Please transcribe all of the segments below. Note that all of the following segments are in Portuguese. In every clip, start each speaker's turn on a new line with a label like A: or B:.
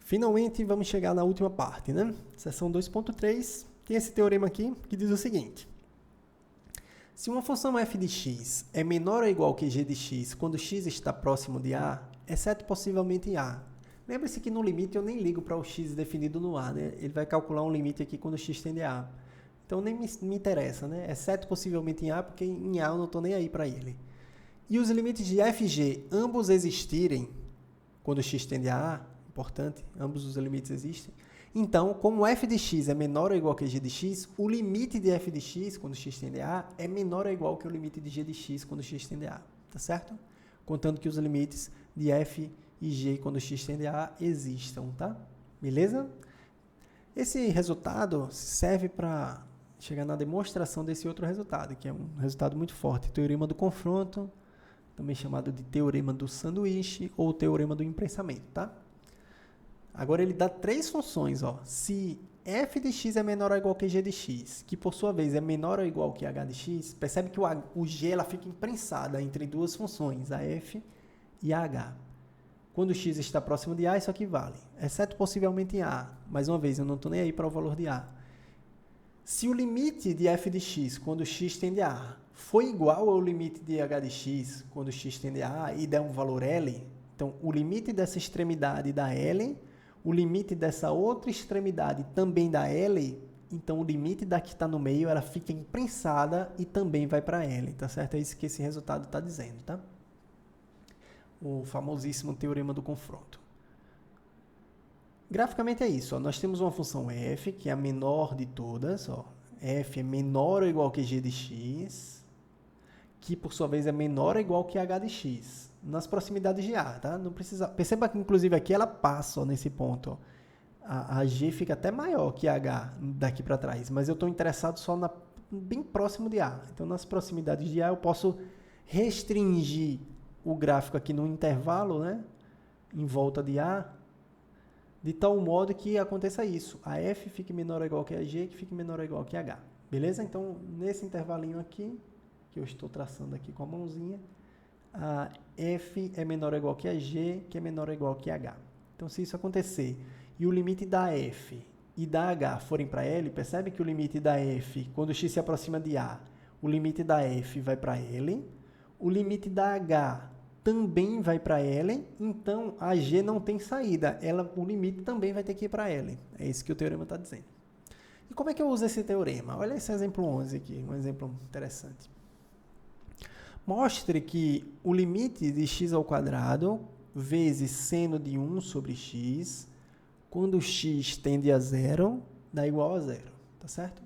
A: finalmente vamos chegar na última parte, né? Seção 2.3 tem esse teorema aqui que diz o seguinte. Se uma função f de x é menor ou igual que g de x quando x está próximo de a, exceto possivelmente em a. Lembre-se que no limite eu nem ligo para o x definido no a, né? Ele vai calcular um limite aqui quando x tende a a. Então nem me interessa, né? Exceto possivelmente em a, porque em a eu não estou nem aí para ele. E os limites de f e g ambos existirem quando x tende a a, importante, ambos os limites existem. Então, como f de x é menor ou igual que g de x, o limite de f de x, quando x tende a a, é menor ou igual que o limite de g de x, quando x tende a a. Tá certo? Contando que os limites de f e g, quando x tende a a, existam, tá? Beleza? Esse resultado serve para chegar na demonstração desse outro resultado, que é um resultado muito forte, teorema do confronto, também chamado de teorema do sanduíche ou teorema do imprensamento, tá? Agora ele dá três funções, ó. Se f de x é menor ou igual que g de x, que por sua vez é menor ou igual que h de x, percebe que o g ela fica imprensada entre duas funções, a f e a h. Quando x está próximo de a, isso aqui vale, exceto possivelmente em a. Mais uma vez, eu não estou nem aí para o valor de a. Se o limite de f de x, quando x tende a a, for igual ao limite de h de x, quando x tende a a, e der um valor L, então o limite dessa extremidade dá L, o limite dessa outra extremidade também dá L, então o limite da que está no meio, ela fica imprensada e também vai para L, tá certo? É isso que esse resultado está dizendo, tá? O famosíssimo teorema do confronto. Graficamente é isso, ó. Nós temos uma função f, que é a menor de todas, ó. F é menor ou igual que g de x, que por sua vez é menor ou igual que h de x, nas proximidades de a, tá? Não precisa... Perceba que inclusive aqui ela passa, ó, nesse ponto, ó. A g fica até maior que h daqui para trás, mas eu estou interessado só bem próximo de a. Então nas proximidades de a eu posso restringir o gráfico aqui no intervalo, né? Em volta de a, de tal modo que aconteça isso. A f fique menor ou igual que a g, que fique menor ou igual que a h. Beleza? Então, nesse intervalinho aqui, que eu estou traçando aqui com a mãozinha, a f é menor ou igual que a g, que é menor ou igual que a h. Então, se isso acontecer e o limite da f e da h forem para L, percebe que o limite da f, quando x se aproxima de a, o limite da f vai para L, o limite da h também vai para L, então a g não tem saída, o limite também vai ter que ir para L. É isso que o teorema está dizendo. E como é que eu uso esse teorema? Olha esse exemplo 11 aqui, um exemplo interessante. Mostre que o limite de x ao quadrado vezes seno de 1 sobre x, quando x tende a zero, dá igual a zero, tá certo?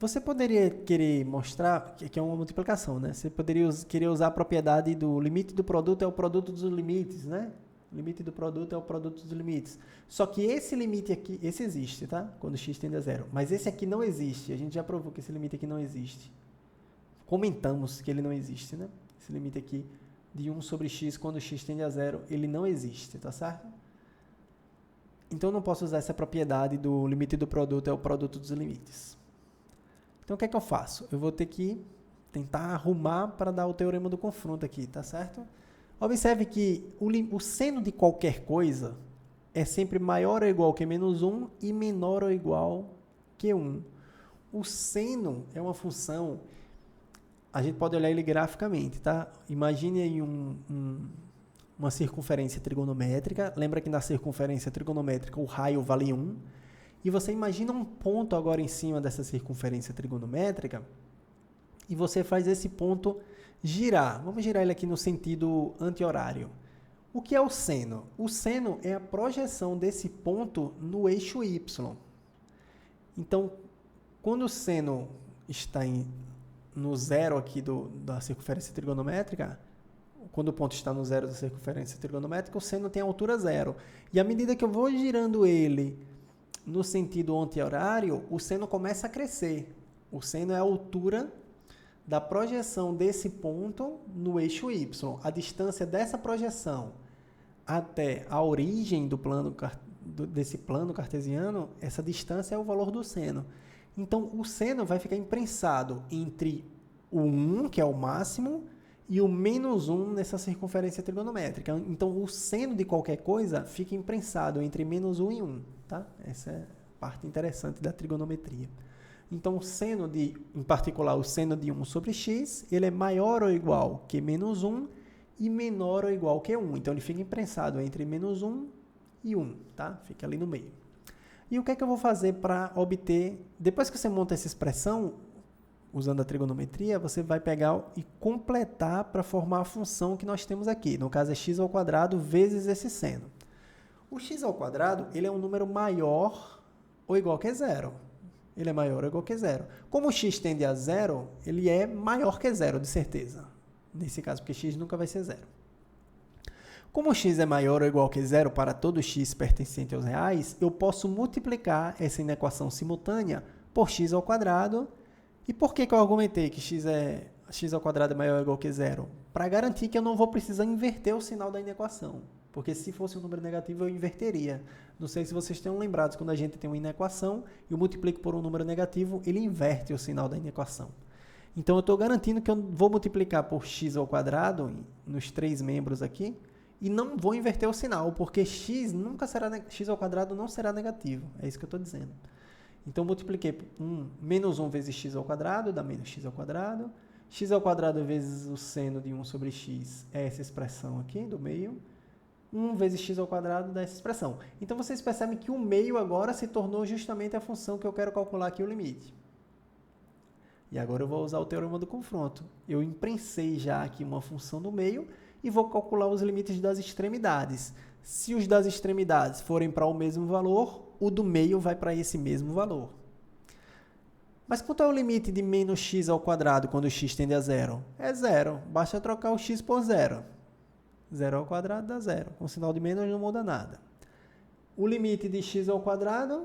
A: Você poderia querer mostrar, que é uma multiplicação, né? Você poderia querer usar a propriedade do limite do produto é o produto dos limites, né? O limite do produto é o produto dos limites. Só que esse limite aqui, esse existe, tá? Quando x tende a zero. Mas esse aqui não existe. A gente já provou que esse limite aqui não existe. Comentamos que ele não existe, né? Esse limite aqui de 1 sobre x quando x tende a zero, ele não existe, tá certo? Então, eu não posso usar essa propriedade do limite do produto é o produto dos limites. Então, o que é que eu faço? Eu vou ter que tentar arrumar para dar o teorema do confronto aqui, tá certo? Observe que o seno de qualquer coisa é sempre maior ou igual que menos 1 e menor ou igual que 1. O seno é uma função, a gente pode olhar ele graficamente, tá? Imagine aí uma circunferência trigonométrica. Lembra que na circunferência trigonométrica o raio vale 1. E você imagina um ponto agora em cima dessa circunferência trigonométrica e você faz esse ponto girar. Vamos girar ele aqui no sentido anti-horário. O que é o seno? O seno é a projeção desse ponto no eixo y. Então, quando o seno está no zero aqui da circunferência trigonométrica, quando o ponto está no zero da circunferência trigonométrica, o seno tem altura zero. E à medida que eu vou girando ele no sentido anti-horário, o seno começa a crescer. O seno é a altura da projeção desse ponto no eixo y. A distância dessa projeção até a origem desse plano cartesiano, essa distância é o valor do seno. Então, o seno vai ficar imprensado entre o 1, que é o máximo, e o menos 1 nessa circunferência trigonométrica. Então, o seno de qualquer coisa fica imprensado entre menos 1 e 1. Tá? Essa é a parte interessante da trigonometria. Então, o seno em particular, o seno de 1 sobre x, ele é maior ou igual que menos 1 e menor ou igual que 1. Então, ele fica imprensado entre menos 1 e 1, tá? Fica ali no meio. E o que é que eu vou fazer para obter... Depois que você monta essa expressão, usando a trigonometria, você vai pegar e completar para formar a função que nós temos aqui. No caso, é x² vezes esse seno. O x², ele é um número maior ou igual que zero. Ele é maior ou igual que zero. Como o x tende a zero, ele é maior que zero, de certeza. Nesse caso, porque x nunca vai ser zero. Como x é maior ou igual que zero para todo x pertencente aos reais, eu posso multiplicar essa inequação simultânea por x². E por que eu argumentei que x² é maior ou igual que zero? Para garantir que eu não vou precisar inverter o sinal da inequação. Porque se fosse um número negativo, eu inverteria. Não sei se vocês tenham lembrado, quando a gente tem uma inequação e eu multiplico por um número negativo, ele inverte o sinal da inequação. Então, eu estou garantindo que eu vou multiplicar por x² nos 3 membros aqui e não vou inverter o sinal, porque x² não será negativo. É isso que eu estou dizendo. Então, eu multipliquei menos 1 vezes x² dá menos x². x² vezes o seno de 1 sobre x é essa expressão aqui do meio. 1 vezes x² dá essa expressão. Então, vocês percebem que o meio agora se tornou justamente a função que eu quero calcular aqui o limite. E agora eu vou usar o teorema do confronto. Eu imprensei já aqui uma função no meio e vou calcular os limites das extremidades. Se os das extremidades forem para o mesmo valor, o do meio vai para esse mesmo valor. Mas quanto é o limite de menos x² quando x tende a zero? É zero. Basta trocar o x por zero. 0² dá zero. Com o sinal de menos não muda nada. O limite de x²,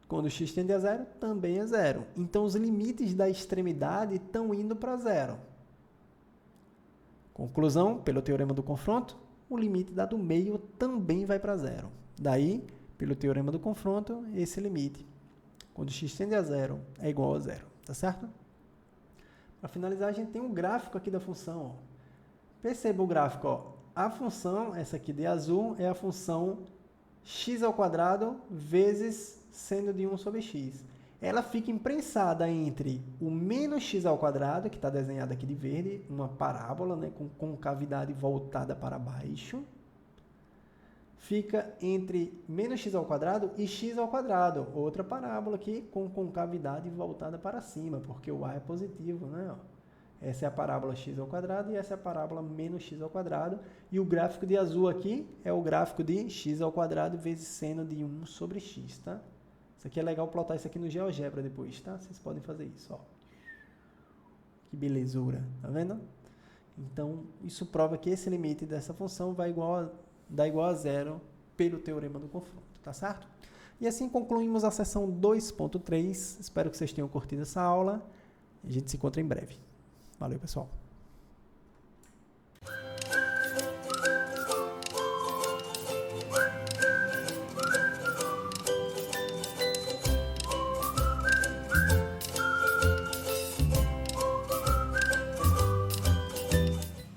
A: quando x tende a zero, também é zero. Então, os limites da extremidade estão indo para zero. Conclusão, pelo teorema do confronto, o limite da do meio também vai para zero. Daí, pelo teorema do confronto, esse limite, quando x tende a zero, é igual a zero. Tá certo? Para finalizar, a gente tem um gráfico aqui da função. Ó. Perceba o gráfico, ó. A função, essa aqui de azul, é a função x² vezes seno de 1 sobre x. Ela fica imprensada entre o menos x², que está desenhado aqui de verde, uma parábola, né, com concavidade voltada para baixo. Fica entre menos x² e x², outra parábola aqui com concavidade voltada para cima, porque o a é positivo, né? Ó. Essa é a parábola x² e essa é a parábola menos x². E o gráfico de azul aqui é o gráfico de x² vezes seno de 1 sobre x, tá? Isso aqui é legal plotar isso aqui no GeoGebra depois, tá? Vocês podem fazer isso, ó. Que belezura, tá vendo? Então, isso prova que esse limite dessa função vai dá igual a zero pelo teorema do confronto, tá certo? E assim concluímos a seção 2.3. Espero que vocês tenham curtido essa aula. A gente se encontra em breve. Valeu, pessoal.